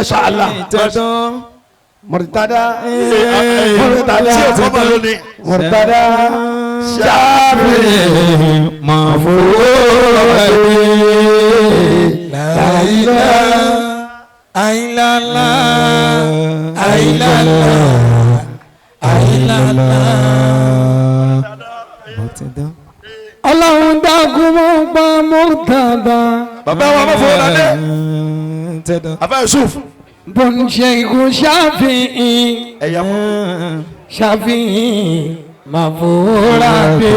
masha Allah Murtada Murtada Shafi Mafuradi La ilaha illallah Murtada Allahun dákun mọ́ pa Murtada. Bàbá wa máa fọwọ́ lálẹ́. Àbá Yusuf. Bùn Sheikhu Shafi'i. Ẹ̀yà mọ́. Shafi'i Mafuradi.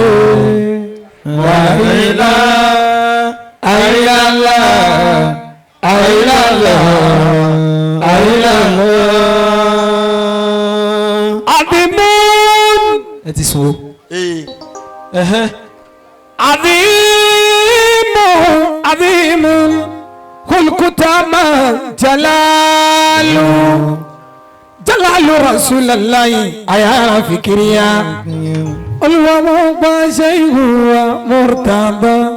La ilaha illallah. Adimun. Ẹ ti sùn o. عظيم خلق تمام جلال رسول الله يا فكريا الوضع شيء مرتضى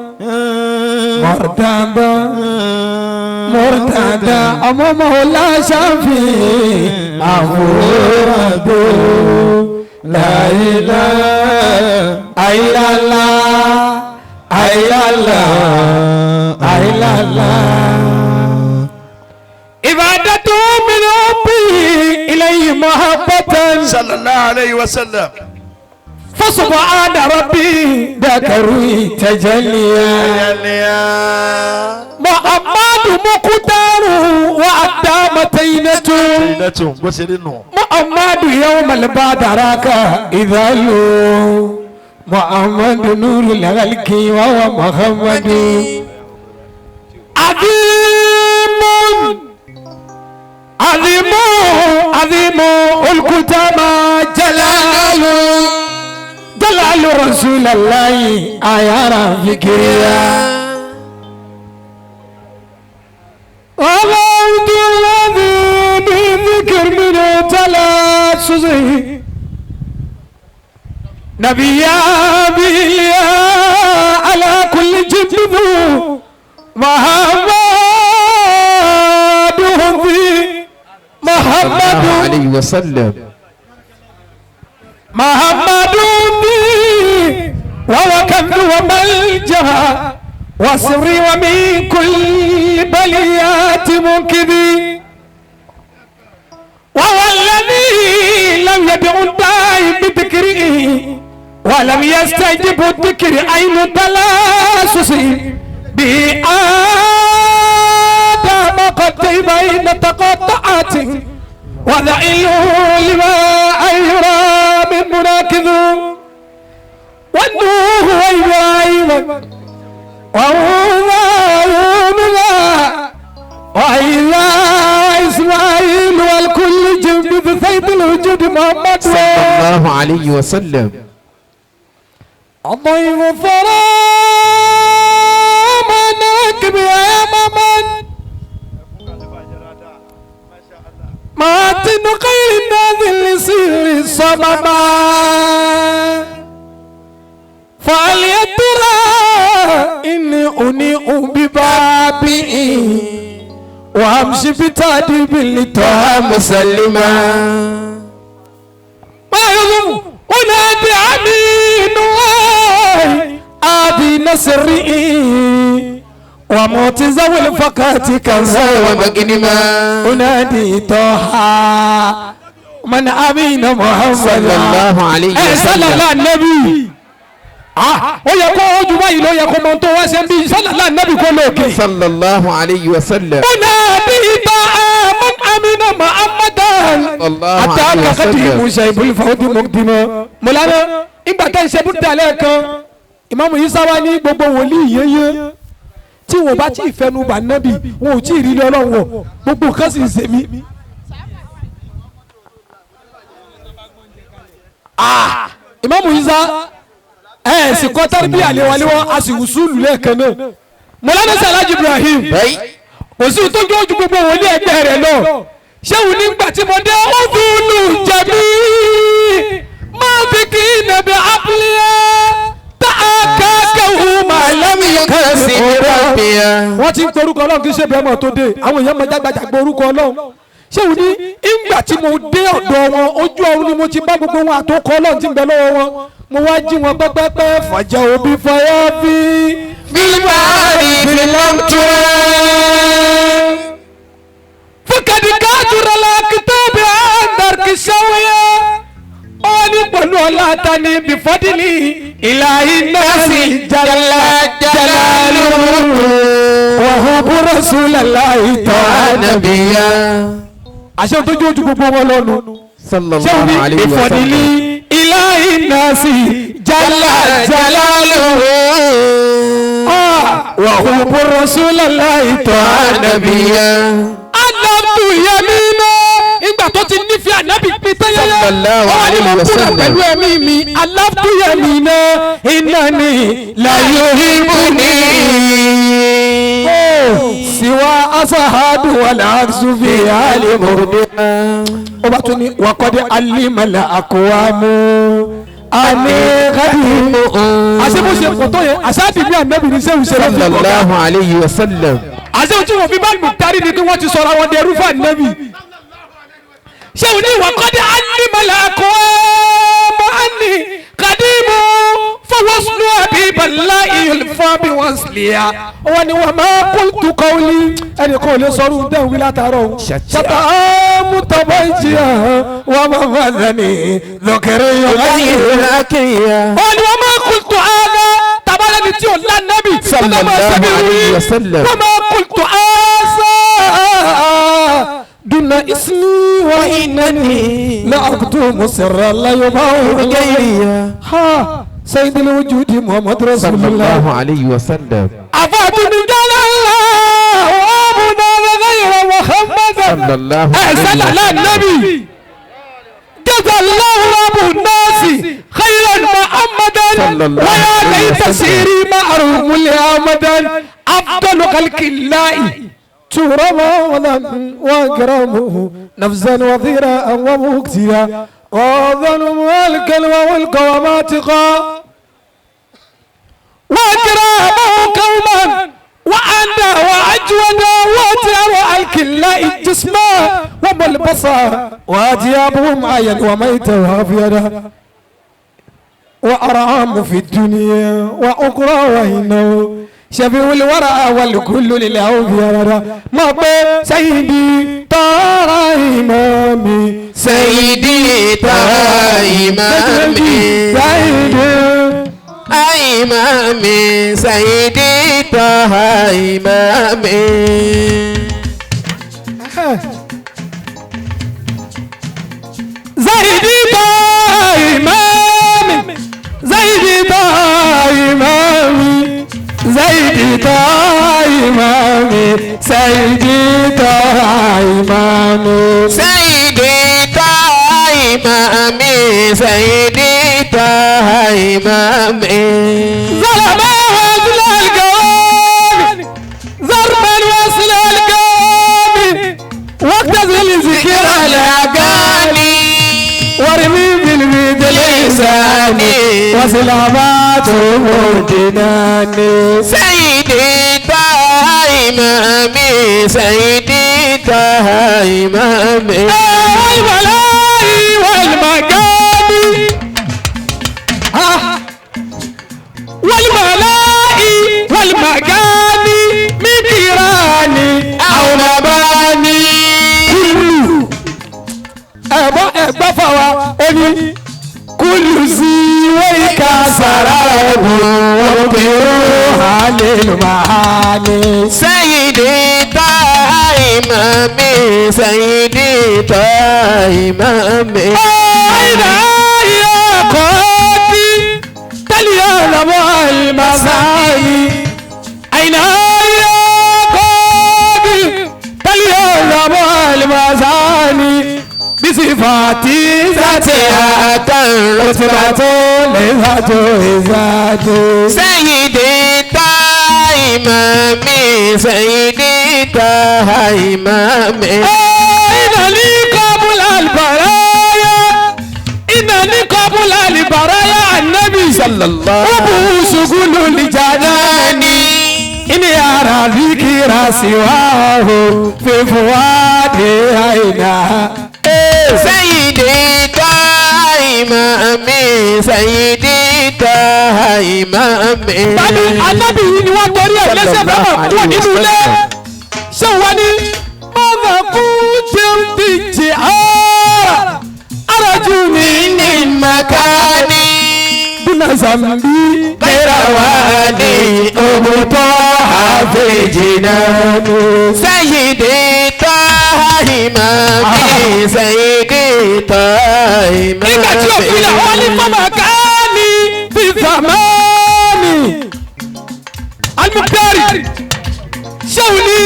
أمام مولا شافي أفراد لا إله إلا الله عبادته من ربي إليه محبة صلى الله عليه وسلم فسبحان ربي ذكري تجليا محمد مقدار وعدامتينة محمد يوم البدرك إذا لو محمد نور الخلق وهو محمد عظيم الكتامى جلال رسول الله آيانا فكريا والله الذي بذكر من تلاسسه نبيا بيا على كل جبذ محمد عليه وسلم محمد وهو كنز وملجأ وسري ومن كل بليات منكذي وهو الذي لم يدع الداعي بذكره ولم يستجب الذكر أين تلاسس بآدم قد بين تقطعات وذعيله لما أيرى من مناكذ والنوح وإبراهيم وإذا إسماعيل والكل جنب ثيب الوجود محمد صلى الله عليه وسلم الضيف فرامنك بيا ممن ما تنقل الناذل لسير الصمما فليترى إني أنيء ببابي وأمشي بتاديب لطه مسلما ما يظلم أنادي أمين أبي نصري ومعتز والفقات كنزا ومغنما أنادي طه من أمين محمد صلى الله عليه وسلم صلى الله النبي ó yẹ kó ojú báyìí ló yẹ kó mọ tó wá ṣe ń bí sallallahu nabi kó lókè. sallallahu alayhi wa sallam. ó náà bí ibà man amina muhammadan. àtàwọn kakati musa ibùdó fàwọ́dì mọ̀kìdìmọ̀. mọ̀lánà ìgbà tá ìṣe bùdó alẹ́ kan ìmáàmù Ìsá wá ní gbogbo wòlíì yẹyẹ tí wọn bá tí ì fẹnu bà nábì wọn ò tí ì rí ilé ọlọ́run wọ̀ gbogbo nǹkan sì ń ṣe mí. ìmáàmù Ìsá sì kọ́ tarbiyya àlewàlewọ́ a sì wùsùlù lẹ́ẹ̀kan náà mọ̀lánà Alhaji Ibrahim kò sí tó jó ojú gbogbo wòlíì ẹgbẹ́ rẹ̀ lọ ṣéwù nígbà tí mo dé ọdúnlù jẹ̀mí máa fi kí nàbẹ̀ abúlé tá a ká kẹ́hù máa lẹ́mí kasi rabbiya. wọ́n ti ń porúkọ ọlọ́run kì í ṣe bẹ́ẹ̀ mọ̀ tó dé àwọn èèyàn mọ̀ jágbàjàgbà orúkọ ọlọ́run ṣé wò ní ìgbà tí mo dé ọ̀dọ̀ wọn ojú ọ̀run ni mo ti bá gbogbo wọn àtọkọ ọlọ́run tí ń bẹ lọ́wọ́ wọn mo wá jí wọn pẹ́pẹ́pẹ́ fàjà òbí fọyọ́ bí. bilbari bilamtu. fúkàdí káàdùrọ̀ la kìtàbí àndàrkì sáwìyà ó ní pẹ̀lú ọlá tani bìfọ́dìlì ìlàhí nasi jalla jalaluhu wa hubu rasulillahi nabiya. àṣẹ tó jójú gbogbo wọn lọ́nu. sallallahu alayhi wa sallam. ìfọ̀dìlì ìlàhí nasi jalla jalaluhu wa hubu rasulillahi nabiya. alamtu yamina ìgbà tó ti nífẹ̀ẹ́ ànábì pété yẹyẹ ọ̀hún ni mo kúrò pẹ̀lú ẹ̀mí mi alamtu yamina innani la yuhibbuni siwa asahadu wal aksu fi hali murdina. ó bá tún ní wakọ́dé alimala akwamu ani kadimu. àṣebóṣe kòtò yẹn àṣàbí bí ànábì ní sẹ́wọ̀n ṣe lọ́fíì kọ̀ọ̀kan. sallallahu alayhi wa sallam. àṣẹ ojú wọn fi bá mùtárí ni kí wọ́n ti sọ̀rọ̀ àwọn dẹrú fún ànábì. ṣé o ní wakọ́dé alimala akwamu ani kadimu fọwọ́sùnú àbíbalá ìyọ̀lùfọ́ bí wọ́n sílẹ̀ wọ́n ní wọ́n máa qultu qawli ẹnì kan ò lè sọ ọdún dẹ́hùn wí látàárọ̀ ṣàtà mutaba ìjìyà wọ́n máa fà sani lọ́kẹ̀rẹ́ yọ̀láyìí. wọ́n ní wọ́n máa qultu ààrẹ tabalẹ̀ ní tí o lá nábì sallallahu alayhi wa sallam. wọ́n máa qultu ààsà duna ismi wa innani la aktumu sirra la yubahu ghayriya. سيد الوجود محمد رسول الله صلى الله عليه وسلم. أفاتني جل الله وأبونا غير محمد صلى الله عليه وسلم. النبي جزا الله أبو الناس خيرا محمدا ويا ليت سيري معروف لأحمدا أفضل خلق الله ترمى وأكرمه نفسا وذيرا ومكسيا وظلم الكلوى والقواماتقا وأكرامه قوما وأندى وأجودا وأتيار الكلاء جسما وملبسا وأتيابهم عيا وميتا وأبيضا وأرعام في الدنيا وأخرى وإنه شفيع الورى والكل لله بيرا ما سيدي طار إمامي سيدي طه إمامي إمامي سيدي طه إمامي. زيدي طه إمامي زيدي طه إمامي زيدي طه إمامي سيدي طه إمامي سيدي طه إمامي سيدي طه إمامي. ظلم وصل القوامي ضربا وصل القوامي واقتزل ذكر الأغاني وارمي بالبيد لساني وسلامات جناني. سيدي طه إمامي سيدي طه إمامي. الملاهي والمقامي والملاهي والمقامي من جيراني أو مباني. ẹgbọ́ fọwọ́ ẹni kúlù sí wẹ́ẹ̀ká sàràbù obìnrin hàlẹ́lùmáhàlẹ́. سيدي طه إمامي سيدي طه إمامي. أين يا قاضي تلي لمع المسائي أين يا قاضي تلي لمع المسائي بصفاتي ذاتها رتبة لذات ذات. سيدي طه إمامي سيدي طه إمامي. إنني قبل البرايا إنني قبل البرايا النبي صلى الله وبوس كل لجناني إني أرى ذكر سواه في فؤادي عينا سيدي إمامي سيدي إمامي. Tani Ànábì yìí ni wọ́n torí ẹ̀ lẹ́sẹ̀ bẹ́ẹ̀ wọ́n nínú ilé. Ṣé wọ́n ní mọ́tò kú tí ó ti jì araju mi ní makani dúnà zambi. Kairawani omuto hafejina Sayyidi Imami Sayyidi Imami. Nígbà tí òfin yà wọ́n ní fọ́mà káàní fi zamani. Al-Muqtari ṣéun ní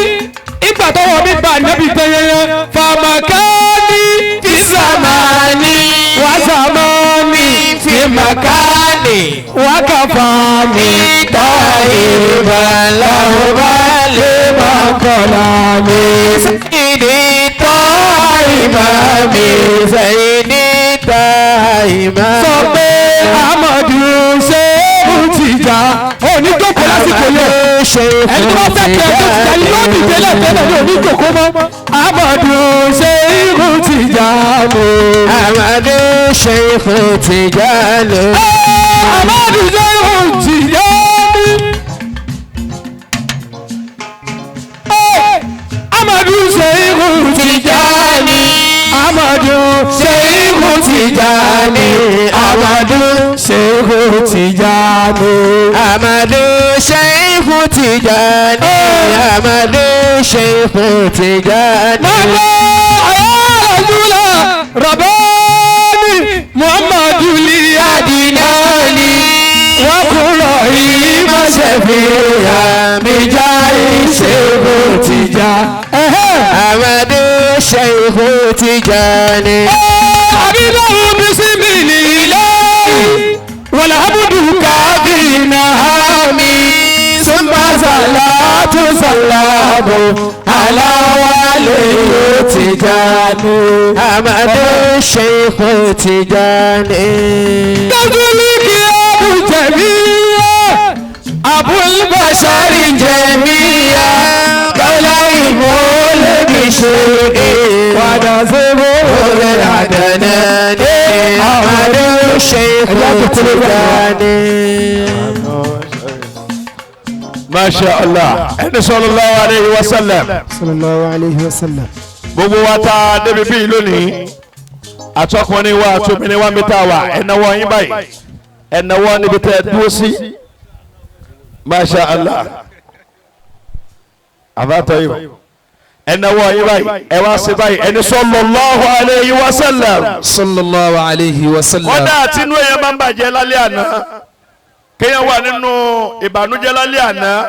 ìgbà tọwọ́ mi bá nẹ́bí tẹ́yẹyẹ fọ́mà káàní fi zamani. Wa zamani fi makani wakafani taiban lahubali makolani. Sayyidi Imami Sayyidi Imami. Sọ pé Amadu Ṣéhù Tìjà oníjókòó lásìkò yẹn. Ẹni tó bá fẹ́ kẹ́ ẹ̀ tó ti tẹ̀lé yóò dìde lẹ́tẹ̀lẹ̀ ní oníjókòó mọ́. Amadu Ṣéhù Tìjà lò. Amadu Ṣéhù Tìjà lò. Amadu Ṣéhù Tìjà lò. Amadu Ṣéhù Tìjà lò. Amadu Ṣéhù Tìjà lò. Amadu Ṣéhù Tìjà lò. Amadu Ṣéhù Tìjà lò. Amadu Ṣéhù Tìjà lò. Ayáàdúrà Rabbani Muhammadu li Adinani Wakuro Ima Ṣẹ̀fìyà Bija Ṣéhù Tìjà. Amadu Ṣéhù Tìjà lò. Abilahu bisimili ilahi wàlá abudu kábìnà hami summa salatu salamu alawale Tijani. Amadu Ṣéhù Tìjà lò. Kazuliki Abu Jamiya Abul Bashari Jamiya Kala Imole Bishiri Wada Sebo Adanani Amadu Ṣéhù Tìjà lò. Masha Allah. Ẹni sallallahu alayhi wa sallam. sallallahu alayhi wa sallam. Gbogbo wa ta débi bíi lónìí. Àtọkùnrin wa àtòmìnrin wa mi ta wa. Ẹnáwó yín báyìí. Ẹnáwó níbi tẹ́ ẹ dúró sí. Masha Allah. Àbátọ̀ yìí. Ẹnáwó yín báyìí. Ẹ wá sí báyìí. Ẹni sallallahu alayhi wa sallam. sallallahu alayhi wa sallam. Kọ́dà àtinú èèyàn máa ń bàjẹ́ lálẹ́ àná. Kéèyàn wà nínú ìbànújẹ́ lálẹ́ àná.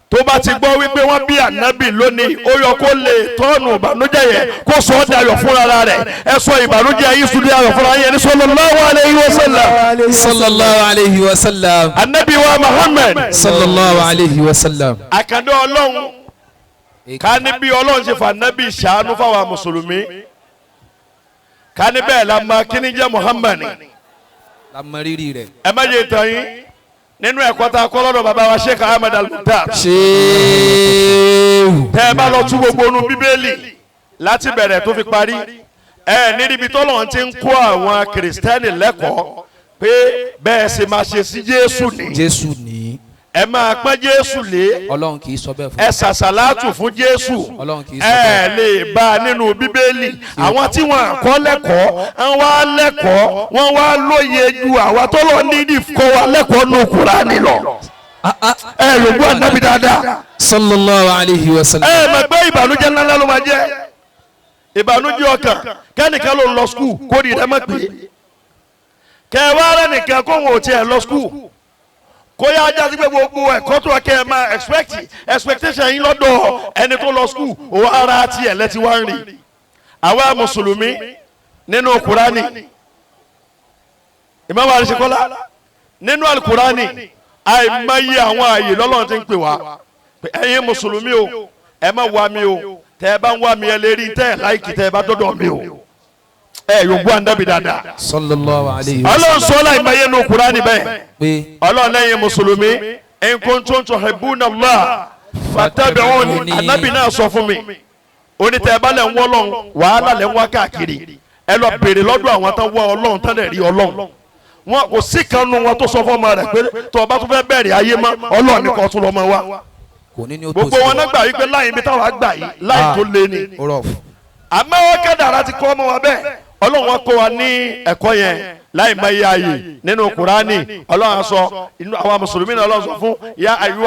Tó bá ti gbọ́ wípé wọ́n bí ànábì lónìí, ó yọ kó lè tọ́ọ̀nù ìbànújẹ́ yẹn kó sọ ọ́ dayọ̀ fúnra rẹ̀. Ẹ sọ ìbànújẹ́ yìí sùn dayọ̀ fúnra yẹn ní sallallahu alayhi wa sallam. sallallahu alayhi wa sallam. Ànábì wa Muhammad. sallallahu alayhi wa sallam. Àkàndé Ọlọ́run. Ká ní bí Ọlọ́run ṣe fà ànábì ṣàánú fáwọn mùsùlùmí. Ká ní bẹ́ẹ̀ la máa kí ní jẹ́ Muhammad. La mọ rírì rẹ̀. Ẹ má jẹ́ ìtàn yín. Nínú ẹ̀kọ́ ta kọ́ lọ́dọ̀ bàbá wa Sheikh Ahmed Al-Mukhtar. Ṣéhù. Tẹ́ ẹ bá lọ tú gbogbo inú Bíbélì láti bẹ̀rẹ̀ tó fi parí. Níbi tọ́lọ́run ti ń kó àwọn Kìrìsìtẹ́nì lẹ́kọ̀ọ́ pé bẹ́ẹ̀ ṣe máa ṣe sí Jésù ní. Jésù ní. Ẹ máa pọ́n Jésù lé. Ọlọ́run kì í sọ bẹ́ẹ̀ fún. Ẹ ṣàṣàlátù fún Jésù. Ọlọ́run kì í sọ bẹ́ẹ̀. Lè bá a nínú Bíbélì. Àwọn tí wọ́n kọ́ lẹ́kọ̀ọ́, wọ́n wá lẹ́kọ̀ọ́, wọ́n wá lóye ju àwa tọ́lọ́ nídìí kọ́ wa lẹ́kọ̀ọ́ nù Kùránì lọ. Yòókù ànábì dáadáa. sallallahu alayhi wa sallam. Mọ̀ pé ìbànújẹ́ ńláńlá ló máa jẹ́. Ìbànújẹ́ ọkàn kẹ́nìkan ló ń lọ skul kó di rẹ́ mọ̀ pé. Kẹ̀wá rẹ̀ nìkan kó wọn ò tiẹ̀ lọ skul. Kó yá ajá sí pé gbogbo ẹ̀kọ́ tó wà kẹ́ ẹ máa expectation yín lọ́dọ̀ ẹni tó lọ skul òun ara tiẹ̀ lẹ́tí wá ń rí. Àwa mùsùlùmí nínú Kùránì. Imam Àríṣekọ́lá nínú Al-Kùránì àìmọye àwọn ààyè lọ́lọ́run ti ń pè wá. Ẹ̀yin mùsùlùmí o ẹ má wá mi o tẹ́ ẹ bá ń wá mi ẹ lè rí tẹ́ ẹ láìkì tẹ́ ẹ bá dọ́dọ̀ mi o. Yòókù ànábì dáadáa. sallallahu alayhi wa sallam. Ọlọ́run sọ láìmọye nínú Kùránì bẹ́ẹ̀. pé Ọlọ́run lẹ́yìn mùsùlùmí in kuntum tuhibbuna Allah fattabi'uni anabi náà sọ fún mi onítẹ̀ ẹ bá lẹ̀ ń wọ́ Ọlọ́run wàhálà lẹ̀ ń wá káàkiri ẹ lọ béèrè lọ́dọ̀ àwọn tán wọ́ Ọlọ́run tán lè rí Ọlọ́run wọn kò sí kan nu wọn tó sọ fún ọmọ rẹ̀ pé tó o bá tún fẹ́ bẹ̀rẹ̀ ayé mọ́ Ọlọ́run ní kò tún lọ́mọ wa gbogbo wọn náà gbà wípé láyé ibi táwọn àgbà yìí láyé tó lé ni àmọ́ wọn kádàrá ti kọ́ ọmọ wa bẹ́ẹ̀ Ọlọ́run wọn kó wa ní ẹ̀kọ́ yẹn láì má yá ayé nínú Kùránì Ọlọ́run sọ inú àwọn mùsùlùmí náà Ọlọ́run sọ fún yá ayúwà